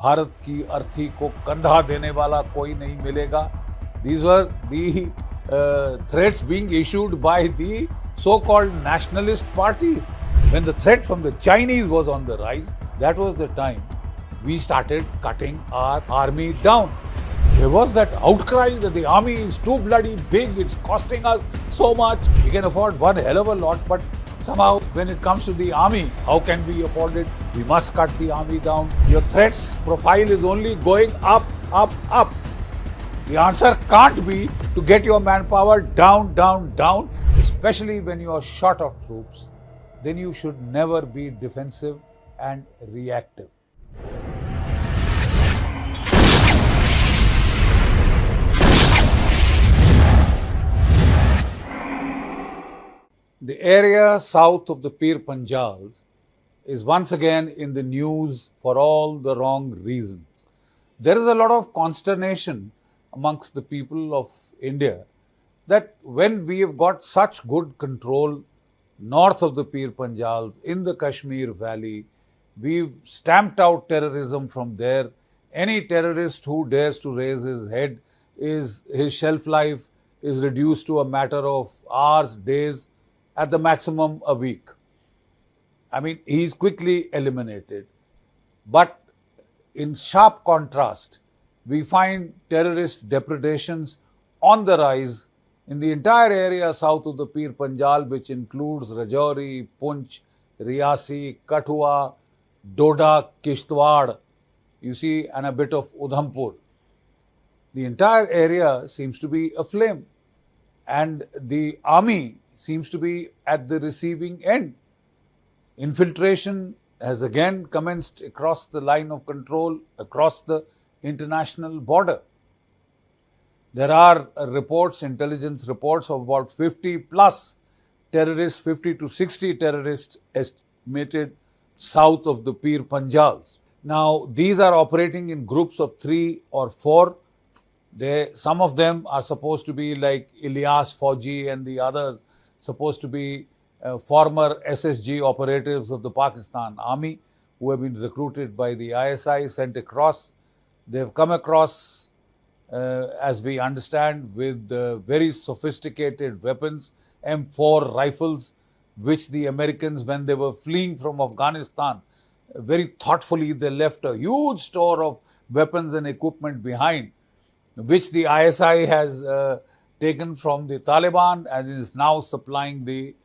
भारत की अर्थी को कंधा देने वाला कोई नहीं मिलेगा. These were the threats being issued by the so-called nationalist parties. When the threat from the Chinese was on the rise, that was the time we started cutting our army down. There was that outcry that the army is too bloody big, it's costing us so much. We can afford one hell of a lot, but somehow when it comes to the army, how can we afford it? We must cut the army down. Your threats profile is only going up, up, up. The answer can't be to get your manpower down, down, down, especially when you are short of troops. Then you should never be defensive and reactive. The area south of the Pir Panjals is once again in the news for all the wrong reasons. There is a lot of consternation amongst the people of India that when we have got such good control north of the Pir Panjals in the Kashmir Valley, we've stamped out terrorism from there. Any terrorist who dares to raise his head, his shelf life is reduced to a matter of hours, days, at the maximum a week. I mean, he's quickly eliminated. But in sharp contrast, we find terrorist depredations on the rise in the entire area south of the Pir Panjal, which includes Rajouri, Poonch, Riyasi, Kathua, Doda, Kishtwar, you see, and a bit of Udhampur. The entire area seems to be aflame, and the army seems to be at the receiving end. Infiltration has again commenced across the line of control, across the international border. There are reports, intelligence reports of about 50 plus terrorists, 50 to 60 terrorists estimated south of the Pir Panjals. Now, these are operating in groups of 3 or 4. Some of them are supposed to be like Ilyas Fauji and the others supposed to be former SSG operatives of the Pakistan Army who have been recruited by the ISI, sent across. They've come across, as we understand, with very sophisticated weapons, M4 rifles, which the Americans, when they were fleeing from Afghanistan, very thoughtfully they left a huge store of weapons and equipment behind, which the ISI has taken from the Taliban and is now supplying the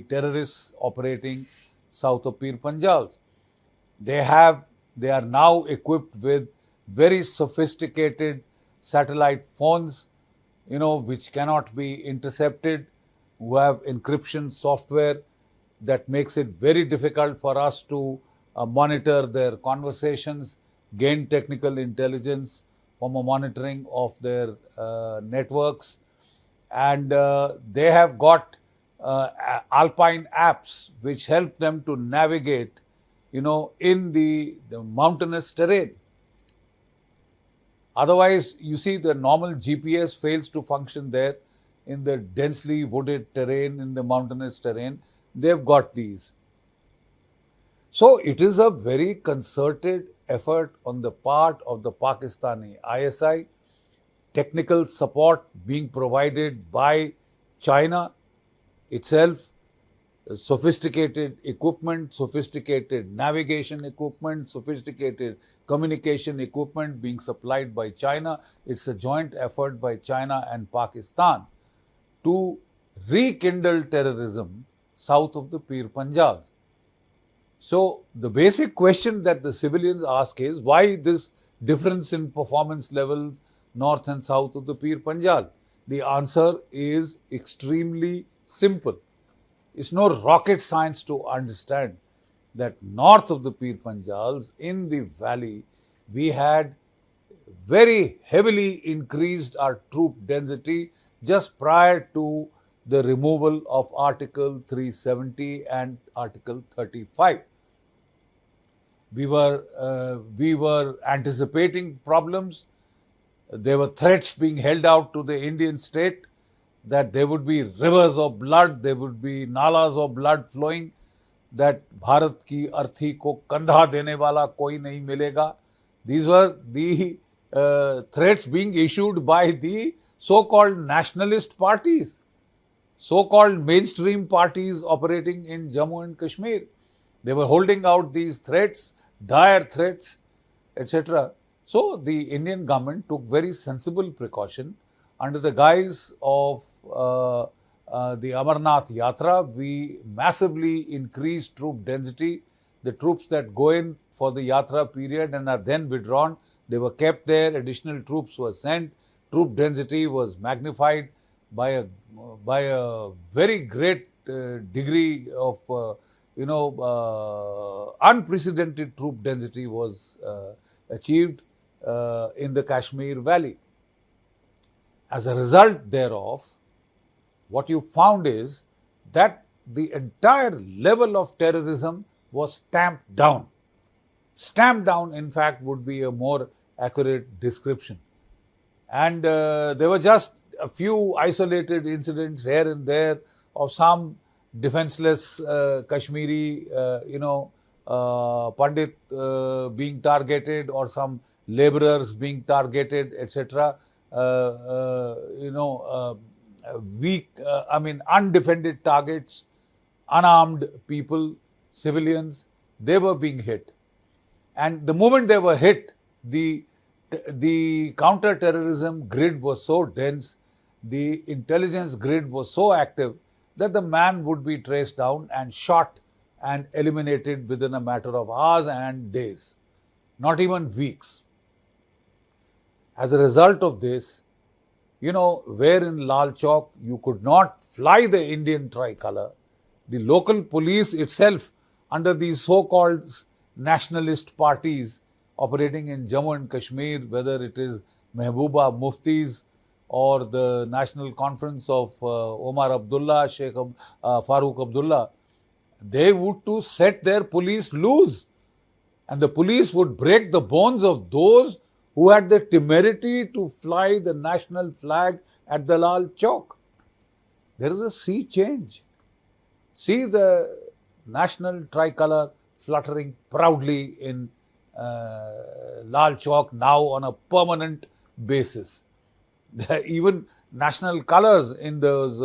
terrorists operating south of Pir Panjals. They are now equipped with very sophisticated satellite phones, which cannot be intercepted, who have encryption software that makes it very difficult for us to monitor their conversations, gain technical intelligence from a monitoring of their networks. And they have got alpine apps which help them to navigate, in the mountainous terrain. Otherwise, you see, the normal GPS fails to function there in the densely wooded terrain, in the mountainous terrain. They've got these. So it is a very concerted effort on the part of the Pakistani ISI, technical support being provided by China itself, sophisticated equipment, sophisticated navigation equipment, sophisticated communication equipment being supplied by China. It's a joint effort by China and Pakistan to rekindle terrorism south of the Pir Panjals. So the basic question that the civilians ask is, why this difference in performance levels north and south of the Pir Panjal? The answer is extremely simple. It's no rocket science to understand that north of the Pir Panjals, in the valley, we had very heavily increased our troop density just prior to the removal of Article 370 and Article 35. We were anticipating problems. There were threats being held out to the Indian state that there would be rivers of blood, there would be nalas of blood flowing. that Bharat ki arthi ko kandha dene wala koi nahi milega. These were the threats being issued by the so-called nationalist parties, so-called mainstream parties operating in Jammu and Kashmir. They were holding out these threats, dire threats, etc. So the Indian government took very sensible precaution. Under the guise of the Amarnath Yatra, we massively increased troop density. The troops that go in for the Yatra period and are then withdrawn, they were kept there. Additional troops were sent. Troop density was magnified by a very great degree of unprecedented troop density was achieved in the Kashmir Valley. As a result thereof, what you found is that the entire level of terrorism was stamped down. Stamped down, in fact, would be a more accurate description. And there were just a few isolated incidents here and there of some defenseless Kashmiri, Pandit being targeted, or some laborers being targeted, etc. Weak, undefended targets, unarmed people, civilians, they were being hit. And the moment they were hit, the counter-terrorism grid was so dense, the intelligence grid was so active that the man would be traced down and shot and eliminated within a matter of hours and days, not even weeks. As a result of this, where in Lal Chowk you could not fly the Indian tricolour, the local police itself, under these so-called nationalist parties operating in Jammu and Kashmir, whether it is Mehbooba Muftis or the National Conference of Omar Abdullah, Farooq Abdullah, they would to set their police loose, and the police would break the bones of those who had the temerity to fly the national flag at the Lal Chowk. There is a sea change. See the national tricolour fluttering proudly in Lal Chowk now on a permanent basis. Even national colours in those,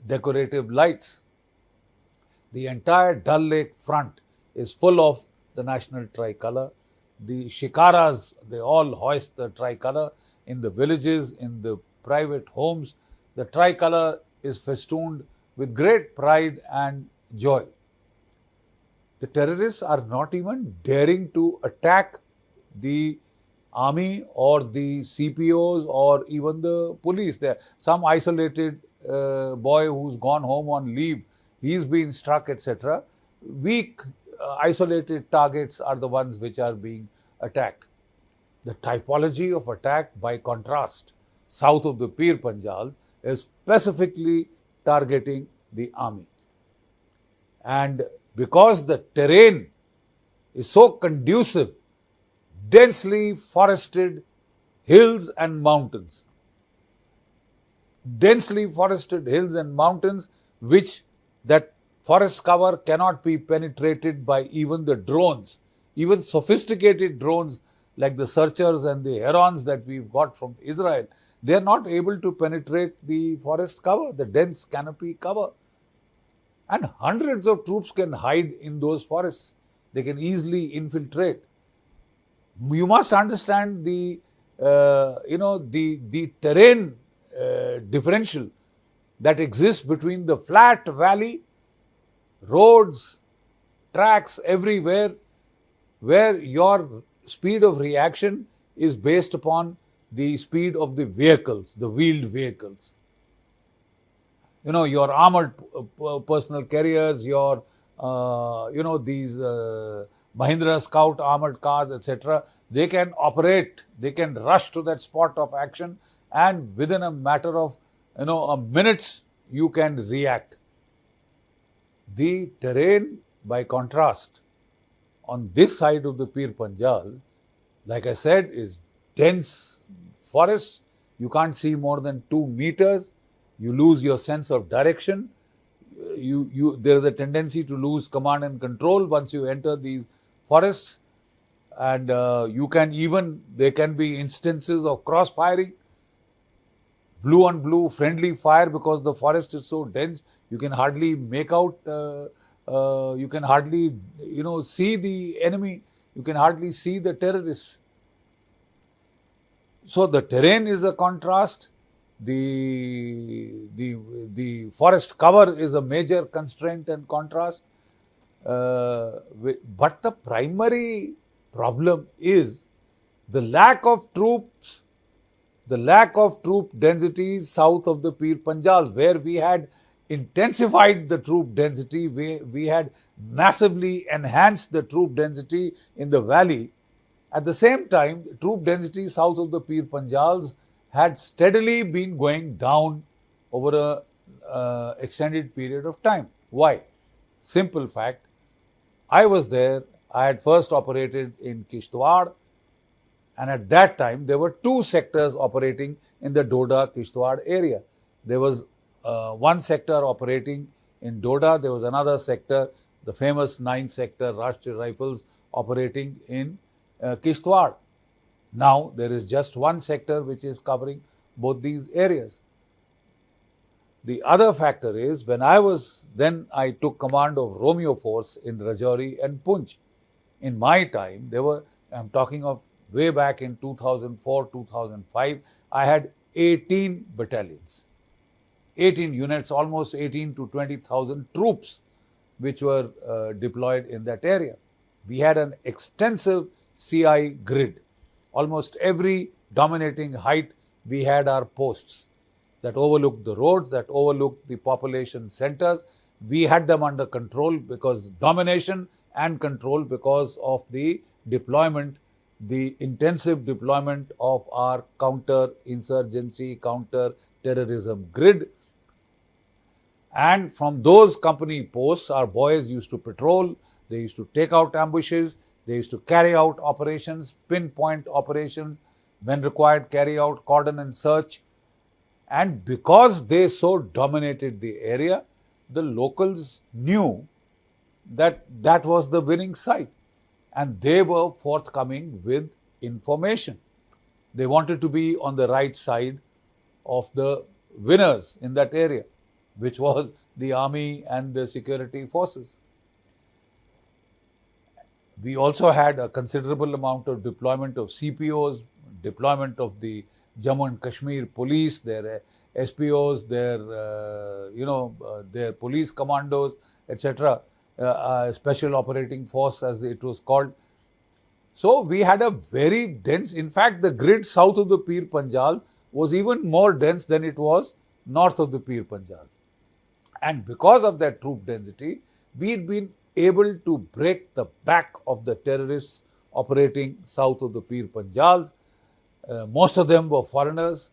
decorative lights. The entire Dal Lake front is full of the national tricolour. The shikaras, they all hoist the tricolour. In the villages, in the private homes, the tricolour is festooned with great pride and joy. The terrorists are not even daring to attack the army or the CPOs or even the police. There, some isolated boy who's gone home on leave, he's been struck, etc. Weak, isolated targets are the ones which are being attacked. The typology of attack, by contrast, south of the Pir Panjal, is specifically targeting the army. And because the terrain is so conducive, densely forested hills and mountains, which that forest cover cannot be penetrated by even the drones, even sophisticated drones like the searchers and the herons that we've got from Israel. They are not able to penetrate the forest cover, the dense canopy cover. And hundreds of troops can hide in those forests. They can easily infiltrate. You must understand the terrain differential that exists between the flat valley, roads, tracks everywhere, where your speed of reaction is based upon the speed of the vehicles, the wheeled vehicles. Your armored personal carriers, your, these Mahindra Scout armored cars, etc. They can operate, they can rush to that spot of action, and within a matter of, minutes, you can react. The terrain, by contrast, on this side of the Pir Panjal, like I said, is dense forests. You can't see more than 2 meters. you lose your sense of direction. There is a tendency to lose command and control once you enter these forests, and there can be instances of cross firing, blue on blue friendly fire, because the forest is so dense you can hardly make out, you can hardly see the enemy, you can hardly see the terrorists. So the terrain is a contrast. The forest cover is a major constraint and contrast. But the primary problem is the lack of troops, the lack of troop density south of the Pir Panjal, where we had intensified the troop density, we had massively enhanced the troop density in the valley. At the same time, troop density south of the Pir Panjals had steadily been going down over a extended period of time. Why? Simple fact. I was there. I had first operated in Kishtwar, and at that time there were two sectors operating in the Doda-Kishtwar area. There was one sector operating in Doda. There was another sector, the famous 9th sector, Rashtriya Rifles, operating in Kishtwar. Now there is just one sector which is covering both these areas. The other factor is, when I took command of Romeo Force in Rajouri and Poonch. In my time, I'm talking of way back in 2004, 2005, I had 18 battalions, 18 units, almost 18 to 20,000 troops which were deployed in that area. We had an extensive CI grid. Almost every dominating height, we had our posts that overlooked the roads, that overlooked the population centers. We had them under control because domination and control because of the deployment, the intensive deployment of our counter-insurgency, counter-terrorism grid. And from those company posts, our boys used to patrol, they used to take out ambushes, they used to carry out operations, pinpoint operations, when required carry out cordon and search. And because they so dominated the area, the locals knew that that was the winning side, and they were forthcoming with information. They wanted to be on the right side of the winners in that area, which was the army and the security forces. We also had a considerable amount of deployment of CPOs, deployment of the Jammu and Kashmir police, their SPOs, their police commandos, etc., special operating force as it was called. So we had a very dense, in fact the grid south of the Pir Panjal was even more dense than it was north of the Pir Panjal. And because of that troop density, we'd been able to break the back of the terrorists operating south of the Pir Panjals. Most of them were foreigners.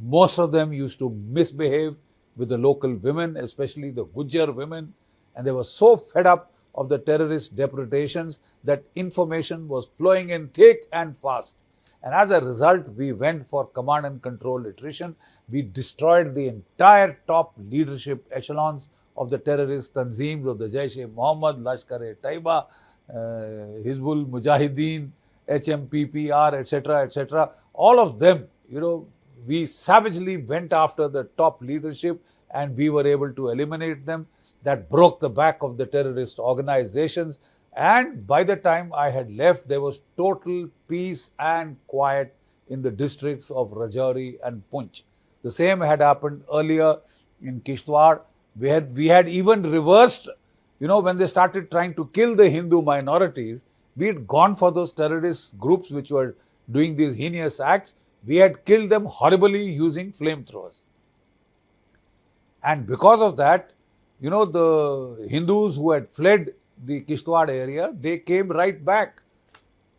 Most of them used to misbehave with the local women, especially the Gujjar women. And they were so fed up of the terrorist depredations that information was flowing in thick and fast. And as a result, we went for command and control attrition. We destroyed the entire top leadership echelons of the terrorist tanzeems of the Jaish-e-Mohammed, Lashkar-e-Taiba, Hizbul Mujahideen, HMPPR, etc., etc. All of them, we savagely went after the top leadership and we were able to eliminate them. That broke the back of the terrorist organizations. And by the time I had left, there was total peace and quiet in the districts of Rajouri and Poonch. The same had happened earlier in Kishtwar. We had even reversed, when they started trying to kill the Hindu minorities, we had gone for those terrorist groups which were doing these heinous acts. We had killed them horribly using flamethrowers. And because of that, the Hindus who had fled the Kishtwar area, they came right back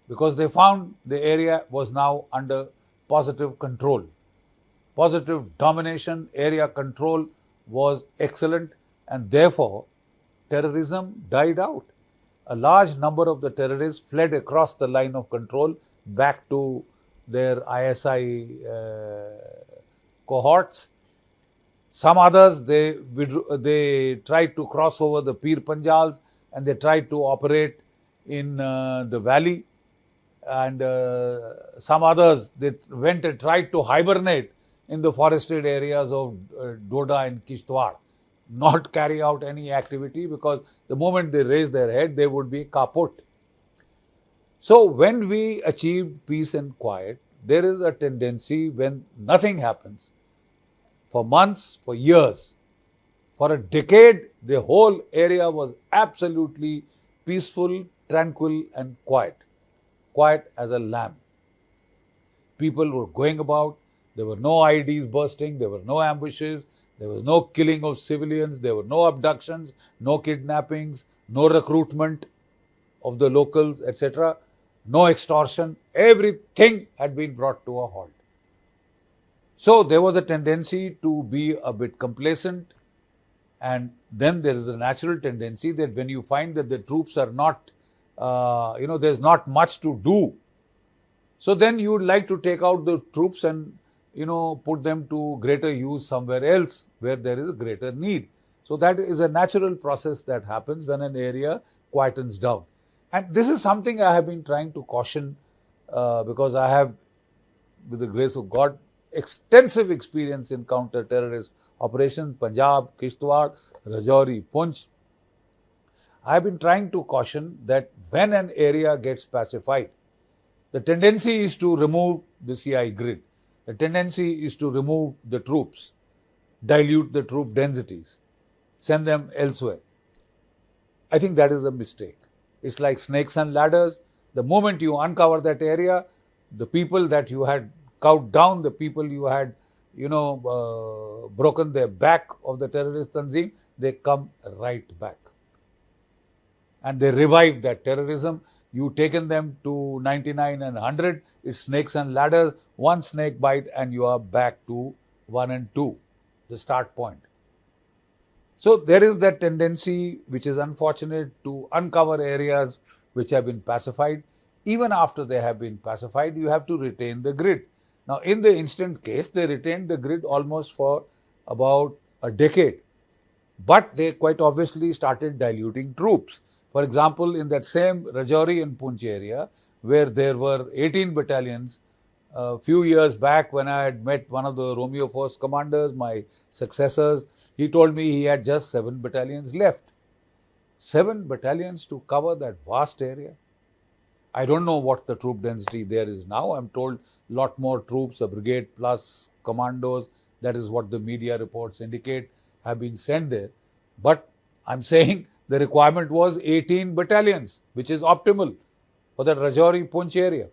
because they found the area was now under positive control. Positive domination, area control was excellent, and therefore terrorism died out. A large number of the terrorists fled across the line of control back to their ISI cohorts. Some others, they tried to cross over the Pir Panjals and they tried to operate in the valley. And some others, they went and tried to hibernate in the forested areas of Doda and Kishtwar, not carry out any activity, because the moment they raise their head, they would be kaput. So when we achieve peace and quiet, there is a tendency, when nothing happens, for months, for years, for a decade, the whole area was absolutely peaceful, tranquil and quiet. Quiet as a lamb. People were going about, there were no IEDs bursting, there were no ambushes, there was no killing of civilians, there were no abductions, no kidnappings, no recruitment of the locals, etc., no extortion. Everything had been brought to a halt. So there was a tendency to be a bit complacent, and then there is a natural tendency that when you find that the troops are not, there's not much to do, so then you would like to take out the troops and, put them to greater use somewhere else where there is a greater need. So that is a natural process that happens when an area quietens down. And this is something I have been trying to caution, because I have, with the grace of God, extensive experience in counter-terrorist operations, Punjab, Kishtwar, Rajouri, Poonch. I have been trying to caution that when an area gets pacified, the tendency is to remove the CI grid. The tendency is to remove the troops, dilute the troop densities, send them elsewhere. I think that is a mistake. It's like snakes and ladders. The moment you uncover that area, the people that you had cowed down, the people you had, broken their back of the terrorist tanzim, they come right back. And they revive that terrorism. You've taken them to 99 and 100, it's snakes and ladders, one snake bite and you are back to 1 and 2, the start point. So there is that tendency, which is unfortunate, to uncover areas which have been pacified. Even after they have been pacified, you have to retain the grid. Now, in the instant case, they retained the grid almost for about a decade. But they quite obviously started diluting troops. For example, in that same Rajouri and Poonch area, where there were 18 battalions, a few years back when I had met one of the Romeo Force commanders, my successors, he told me he had just 7 battalions left. 7 battalions to cover that vast area. I don't know what the troop density there is now. I'm told a lot more troops, a brigade plus commandos, that is what the media reports indicate, have been sent there. But I'm saying the requirement was 18 battalions, which is optimal for the Rajouri Poonch area.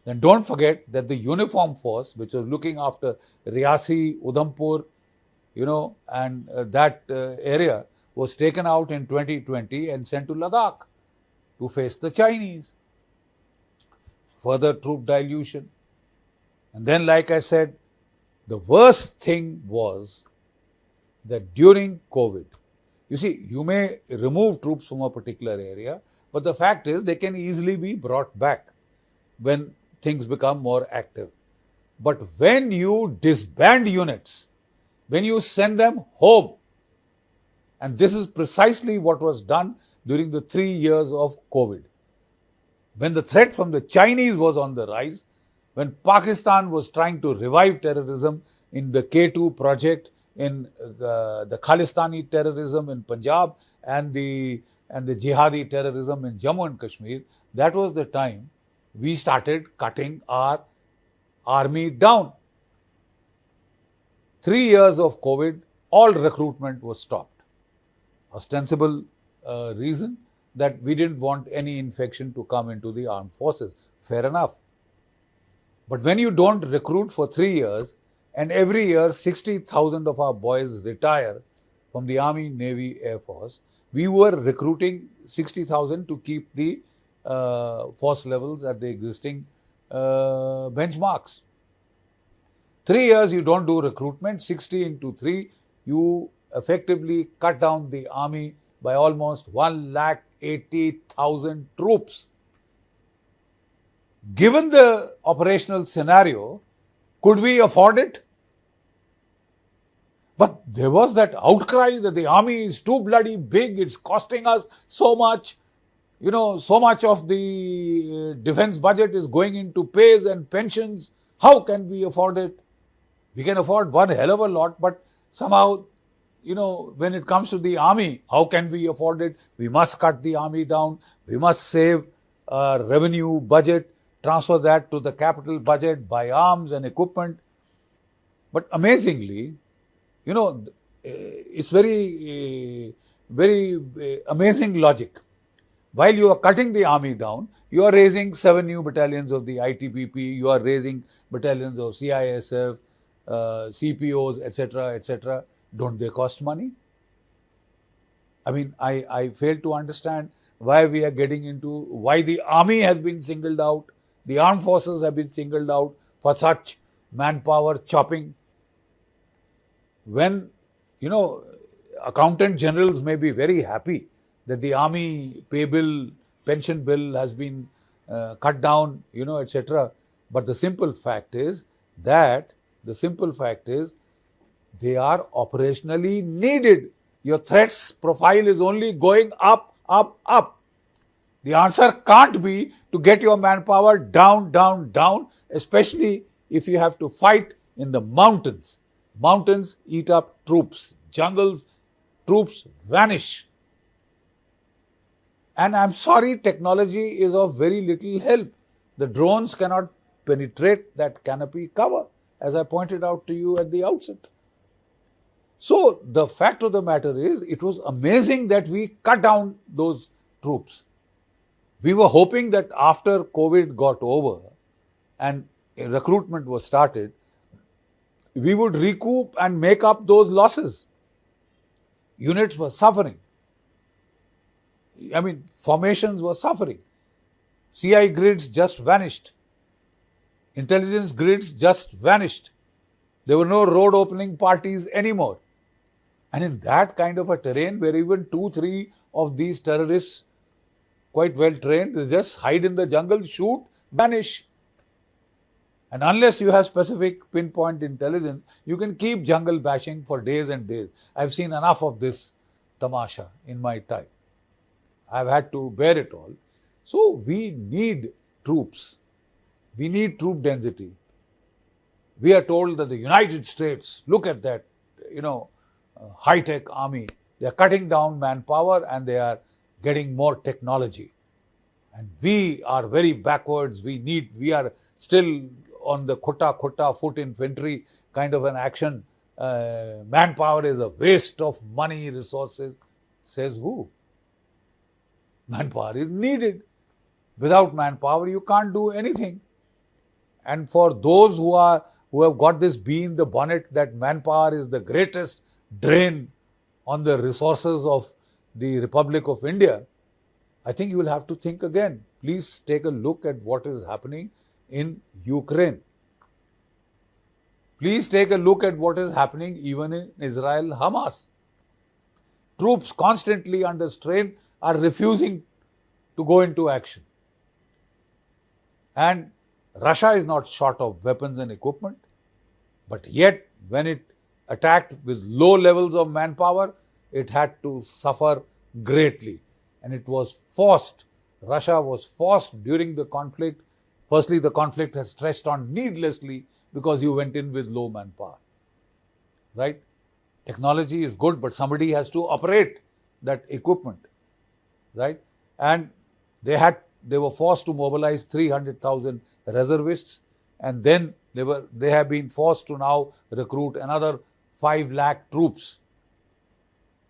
Then don't forget that the uniform force, which was looking after Riasi, Udhampur, and that area, was taken out in 2020 and sent to Ladakh to face the Chinese. Further troop dilution. And then, like I said, the worst thing was that during COVID, you see, you may remove troops from a particular area, but the fact is they can easily be brought back when things become more active. But when you disband units, when you send them home, and this is precisely what was done during the 3 years of COVID, when the threat from the Chinese was on the rise, when Pakistan was trying to revive terrorism in the K2 project, in the Khalistani terrorism in Punjab, and the jihadi terrorism in Jammu and Kashmir, that was the time we started cutting our army down. 3 years of COVID, all recruitment was stopped. Ostensible reason that we didn't want any infection to come into the armed forces. Fair enough. But when you don't recruit for 3 years, and every year 60,000 of our boys retire from the Army, Navy, Air Force, we were recruiting 60,000 to keep the force levels at the existing benchmarks. 3 years you don't do recruitment, 60 into 3, you effectively cut down the army by almost 180,000 troops. Given the operational scenario, could we afford it? But there was that outcry that the army is too bloody big, it's costing us so much. So much of the defense budget is going into pays and pensions. How can we afford it? We can afford one hell of a lot, but somehow, when it comes to the army, how can we afford it? We must cut the army down. We must save our revenue budget, transfer that to the capital budget, buy arms and equipment. But amazingly, it's very amazing logic. While you are cutting the army down, you are raising 7 new battalions of the ITBP, you are raising battalions of CISF, CPOs, etc., etc. Don't they cost money? I mean, I fail to understand why we are getting into, why the army has been singled out, the armed forces have been singled out for such manpower chopping. When, accountant generals may be very happy that the army pay bill, pension bill has been cut down, etc. But the simple fact is they are operationally needed. Your threats profile is only going up, up, up. The answer can't be to get your manpower down, down, down, especially if you have to fight in the mountains. Mountains eat up troops. Jungles, troops vanish. And I'm sorry, technology is of very little help. The drones cannot penetrate that canopy cover, as I pointed out to you at the outset. So the fact of the matter is, it was amazing that we cut down those troops. We were hoping that after COVID got over and recruitment was started, we would recoup and make up those losses. Units were suffering. Formations were suffering. CI grids just vanished. Intelligence grids just vanished. There were no road opening parties anymore. And in that kind of a terrain where even 2-3 of these terrorists, quite well trained, they just hide in the jungle, shoot, vanish. And unless you have specific pinpoint intelligence, you can keep jungle bashing for days and days. I've seen enough of this tamasha in my time. I've had to bear it all. So we need troops. We need troop density. We are told that the United States, look at that, high-tech army. They are cutting down manpower and they are getting more technology. And we are very backwards. We are still on the khota foot infantry kind of an action. Manpower is a waste of money, resources. Says who? Manpower is needed. Without manpower, you can't do anything. And for those who have got this bee in the bonnet that manpower is the greatest drain on the resources of the Republic of India, I think you will have to think again. Please take a look at what is happening in Ukraine. Please take a look at what is happening even in Israel, Hamas. Troops constantly under strain are refusing to go into action. And Russia is not short of weapons and equipment, but yet when it attacked with low levels of manpower, it had to suffer greatly. And it was forced, Russia was forced during the conflict. Firstly, the conflict has stretched on needlessly because you went in with low manpower. Right? Technology is good, but somebody has to operate that equipment. Right? And they were forced to mobilize 300,000 reservists, and then they have been forced to now recruit another 5 lakh troops.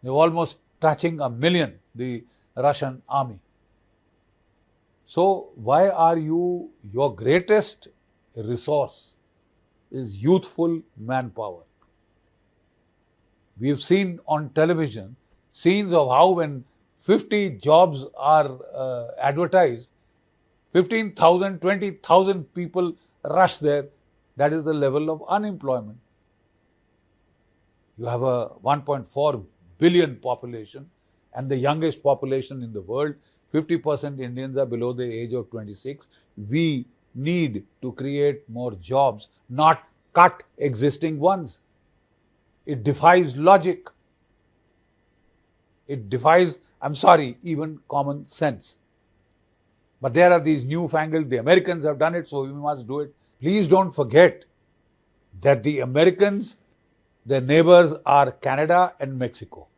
They're almost touching 1 million, the Russian army. So why are your greatest resource is youthful manpower? We've seen on television scenes of how when 50 jobs are advertised, 15,000, 20,000 people rush there. That is the level of unemployment. You have a 1.4 billion population and the youngest population in the world. 50% Indians are below the age of 26. We need to create more jobs, not cut existing ones. It defies logic. It defies, I'm sorry, even common sense. But there are these newfangled, the Americans have done it, so we must do it. Please don't forget that the Americans, their neighbors are Canada and Mexico.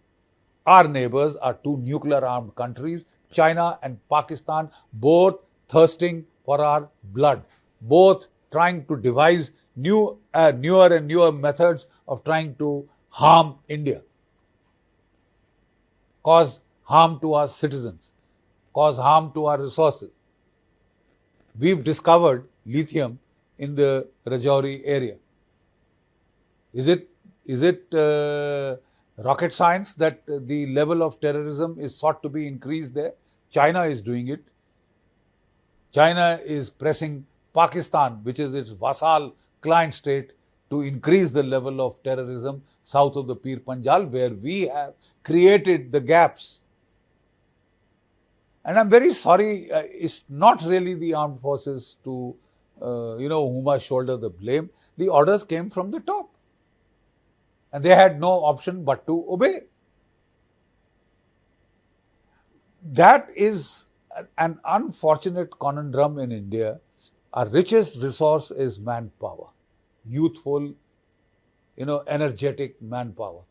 Our neighbors are two nuclear-armed countries, China and Pakistan, both thirsting for our blood, both trying to devise newer and newer methods of trying to harm India, cause harm to our citizens, cause harm to our resources. We've discovered lithium in the Rajouri area. Is it rocket science that the level of terrorism is sought to be increased there? China is doing it. China is pressing Pakistan, which is its vassal client state, to increase the level of terrorism south of the Pir Panjal, where we have created the gaps. And I'm very sorry, it's not really the armed forces to, whom I shoulder the blame. The orders came from the top. And they had no option but to obey. That is an unfortunate conundrum in India. Our richest resource is manpower, youthful, energetic manpower,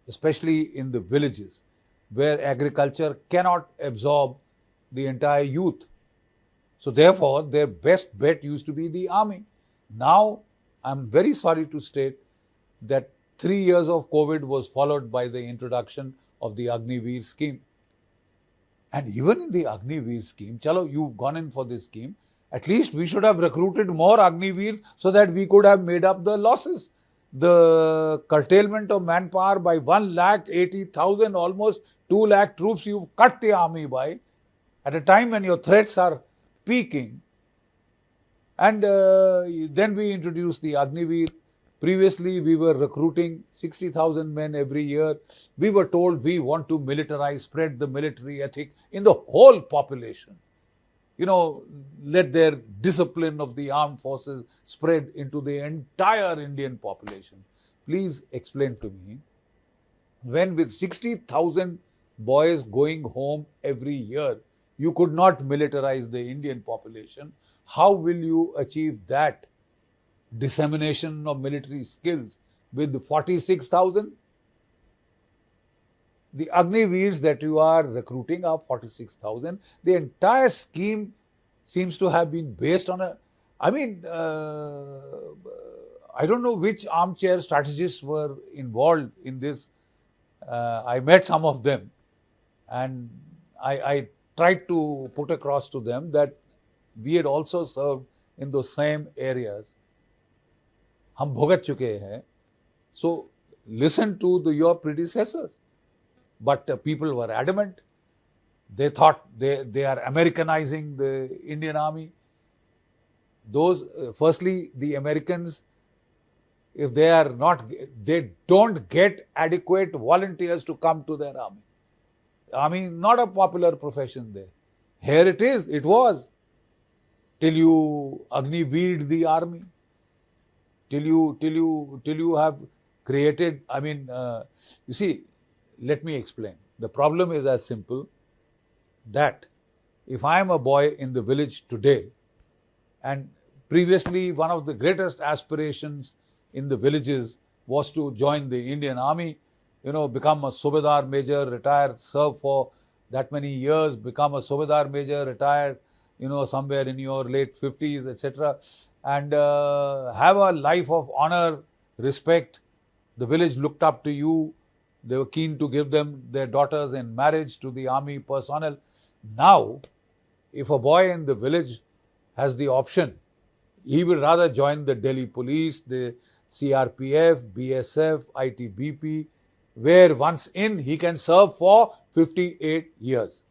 especially in the villages where agriculture cannot absorb the entire youth. So therefore, their best bet used to be the army. Now, I'm very sorry to state that 3 years of COVID was followed by the introduction of the Agniveer scheme. And even in the Agniveer scheme, chalo, you've gone in for this scheme, at least we should have recruited more Agniveers so that we could have made up the losses. The curtailment of manpower by 1,80,000, almost 2 lakh troops you've cut the army by, at a time when your threats are peaking. And then we introduced the Agniveer. Previously, we were recruiting 60,000 men every year. We were told we want to militarize, spread the military ethic in the whole population. Let their discipline of the armed forces spread into the entire Indian population. Please explain to me, when with 60,000 boys going home every year, you could not militarize the Indian population, how will you achieve that dissemination of military skills with 46,000? The Agniveers that you are recruiting are 46,000. The entire scheme seems to have been based on I don't know which armchair strategists were involved in this. I met some of them and I tried to put across to them that we had also served in those same areas. हम भुगत चुके हैं. So listen to your predecessors. But people were adamant. They thought they are Americanizing the Indian army. Firstly, the Americans, if they don't get adequate volunteers to come to their army. Army, not a popular profession there. Here it was, till you Agniveered the army. Till you have created, you see, let me explain. The problem is as simple that if I am a boy in the village today, and previously one of the greatest aspirations in the villages was to join the Indian army, become a Subedar major, retire, serve for that many years, become a Subedar major, retire, somewhere in your late 50s, etc., and have a life of honor, respect. The village looked up to you. They were keen to give them their daughters in marriage to the army personnel. Now, if a boy in the village has the option, he will rather join the Delhi police, the CRPF, BSF, ITBP, where once in, he can serve for 58 years.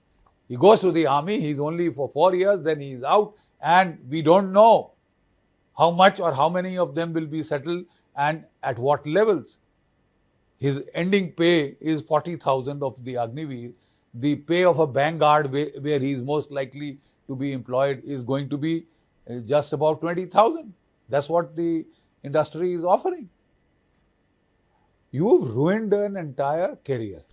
He goes to the army, he's only for 4 years, then he's out, and we don't know how much or how many of them will be settled and at what levels. His ending pay is 40,000 of the Agniveer. The pay of a bank guard where he is most likely to be employed is going to be just about 20,000. That's what the industry is offering. You've ruined an entire career.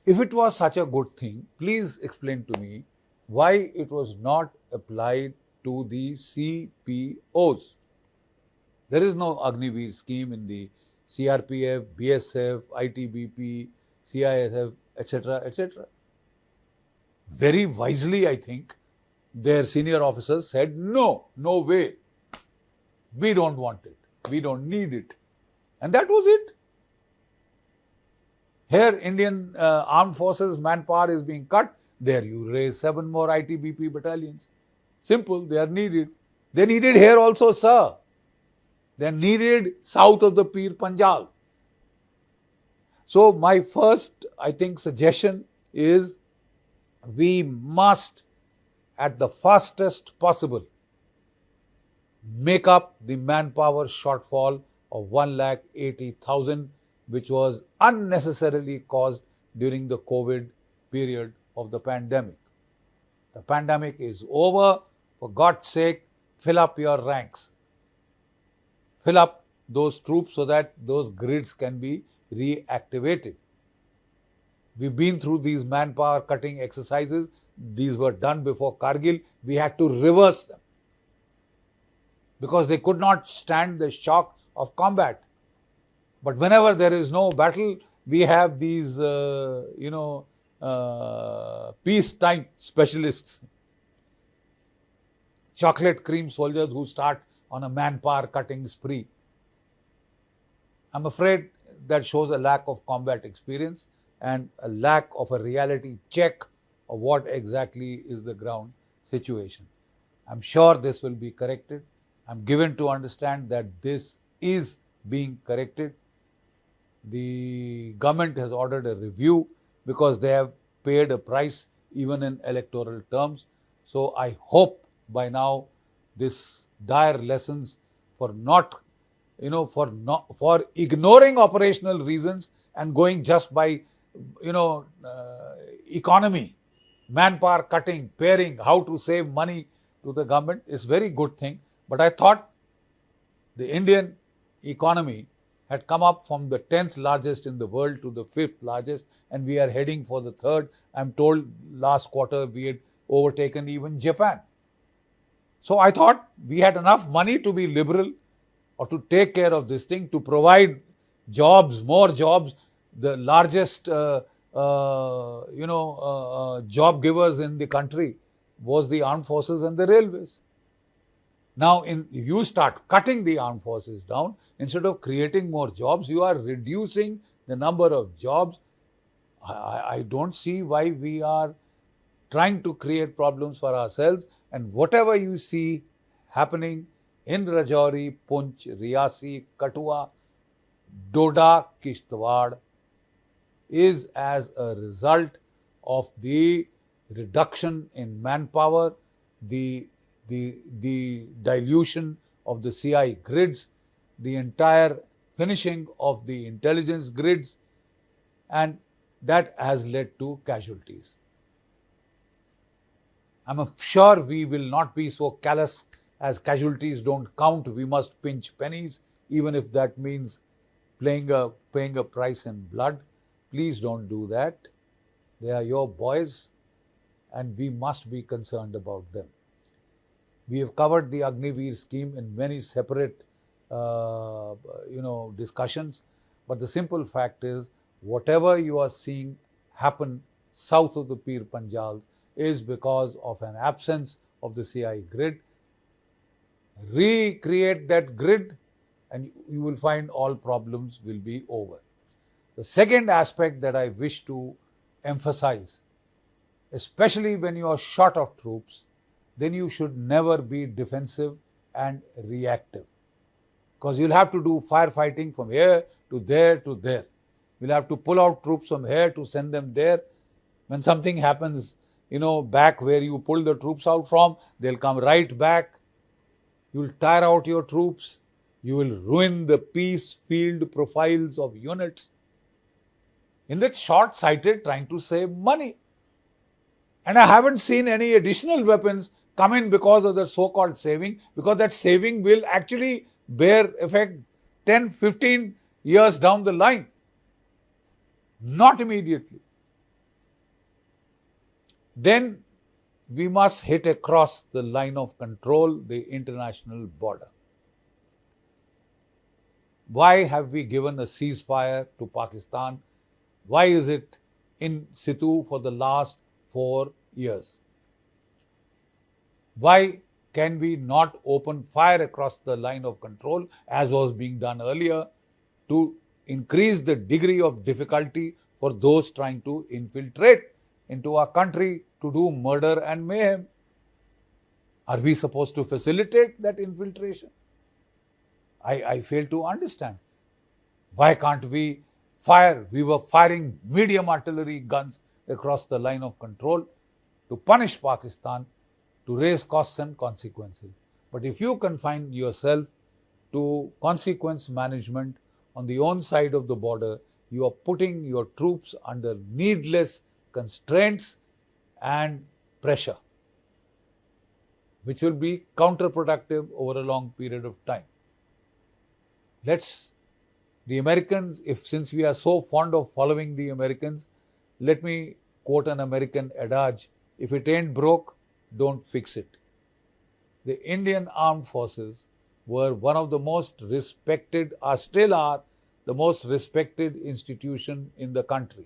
If it was such a good thing, please explain to me why it was not applied to the CPOs. There is no Agniveer scheme in the CRPF, BSF, ITBP, CISF, etc., etc. Very wisely, I think, their senior officers said, no, no way. We don't want it. We don't need it. And that was it. Here, Indian armed forces manpower is being cut. There you raise 7 more ITBP battalions. Simple, they are needed. They needed here also, sir. They are needed south of the Pir Panjal. So my first, I think, suggestion is we must, at the fastest possible, make up the manpower shortfall of 1,80,000, which was unnecessarily caused during the COVID period of the pandemic. The pandemic is over. For God's sake, fill up your ranks. Fill up those troops so that those grids can be reactivated. We've been through these manpower cutting exercises. These were done before Kargil. We had to reverse them because they could not stand the shock of combat. But whenever there is no battle, we have these, peacetime specialists, chocolate cream soldiers who start on a manpower cutting spree. I'm afraid that shows a lack of combat experience and a lack of a reality check of what exactly is the ground situation. I'm sure this will be corrected. I'm given to understand that this is being corrected. The government has ordered a review because they have paid a price even in electoral terms. So I hope by now this dire lessons for ignoring operational reasons and going just by economy, manpower cutting, pairing, how to save money to the government is very good thing. But I thought the Indian economy had come up from the 10th largest in the world to the 5th largest, and we are heading for the 3rd. I'm told last quarter we had overtaken even Japan. So I thought we had enough money to be liberal or to take care of this thing, to provide jobs, more jobs. The largest job givers in the country was the armed forces and the railways. Now, if you start cutting the armed forces down, instead of creating more jobs, you are reducing the number of jobs. I don't see why we are trying to create problems for ourselves. And whatever you see happening in Rajouri, Poonch, Riyasi, Kathua, Doda, Kishtwar is as a result of the reduction in manpower, the dilution of the CI grids, the entire finishing of the intelligence grids, and that has led to casualties. I'm sure we will not be so callous as casualties don't count. We must pinch pennies, even if that means paying a price in blood. Please don't do that. They are your boys, and we must be concerned about them. We have covered the Agniveer scheme in many separate, discussions. But the simple fact is, whatever you are seeing happen south of the Pir Panjal is because of an absence of the CI grid. Recreate that grid, and you will find all problems will be over. The second aspect that I wish to emphasize, especially when you are short of troops, then you should never be defensive and reactive. Because you'll have to do firefighting from here to there to there. You'll have to pull out troops from here to send them there. When something happens, back where you pull the troops out from, they'll come right back. You'll tire out your troops. You will ruin the peace field profiles of units. In that short-sighted trying to save money. And I haven't seen any additional weapons come in because of the so-called saving, because that saving will actually bear effect 10, 15 years down the line. Not immediately. Then we must hit across the line of control, the international border. Why have we given a ceasefire to Pakistan? Why is it in situ for the last 4 years? Why can we not open fire across the line of control as was being done earlier to increase the degree of difficulty for those trying to infiltrate into our country to do murder and mayhem? Are we supposed to facilitate that infiltration? I fail to understand. Why can't we fire? We were firing medium artillery guns across the line of control to punish Pakistan, to raise costs and consequences. But if you confine yourself to consequence management on the own side of the border, you are putting your troops under needless constraints and pressure, which will be counterproductive over a long period of time. The Americans, since we are so fond of following the Americans, let me quote an American adage: if it ain't broke, don't fix it. The Indian Armed Forces were one of the most respected, still are the most respected institution in the country.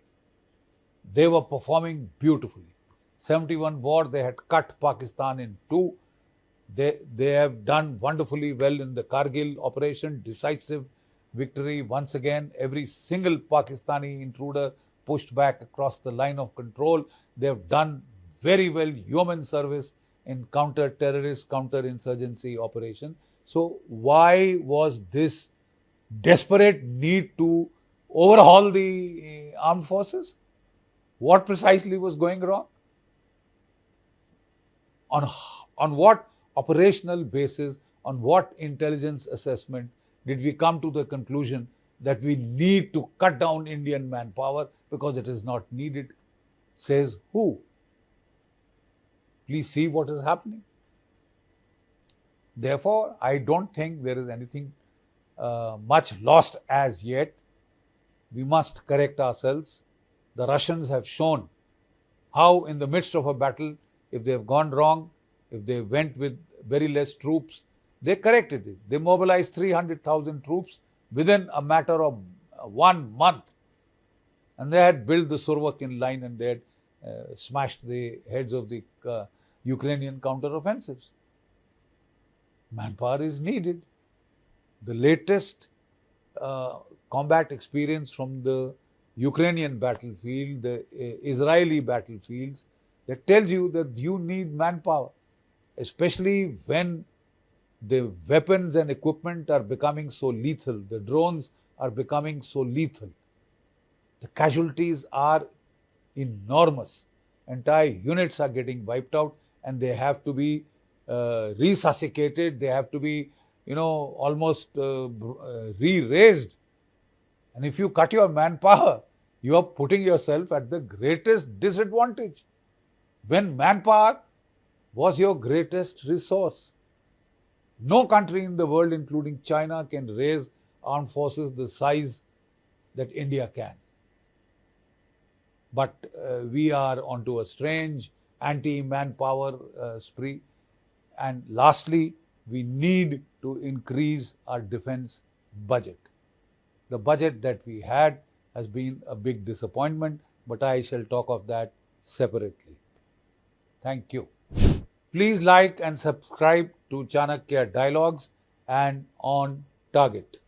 They were performing beautifully. 71 war, they had cut Pakistan in two. They have done wonderfully well in the Kargil operation, decisive victory. Once again, every single Pakistani intruder pushed back across the line of control. They have done very well yeoman service in counter-terrorist, counter-insurgency operation. So why was this desperate need to overhaul the armed forces? What precisely was going wrong? On what operational basis, on what intelligence assessment did we come to the conclusion that we need to cut down Indian manpower because it is not needed? Says who? Please see what is happening. Therefore, I don't think there is anything much lost as yet. We must correct ourselves. The Russians have shown how in the midst of a battle, if they have gone wrong, if they went with very less troops, they corrected it. They mobilized 300,000 troops within a matter of 1 month. And they had built the Survak in line and they had smashed the heads of the Ukrainian counter-offensives. Manpower is needed. The latest combat experience from the Ukrainian battlefield, the Israeli battlefields, that tells you that you need manpower, especially when the weapons and equipment are becoming so lethal, the drones are becoming so lethal. The casualties are enormous. Entire units are getting wiped out and they have to be resuscitated, they have to be, almost re-raised. And if you cut your manpower, you are putting yourself at the greatest disadvantage. When manpower was your greatest resource. No country in the world, including China, can raise armed forces the size that India can. But we are onto a strange anti-manpower spree. And lastly, we need to increase our defense budget. The budget that we had has been a big disappointment, but I shall talk of that separately. Thank you. Please like and subscribe to Chanakya Dialogues and On Target.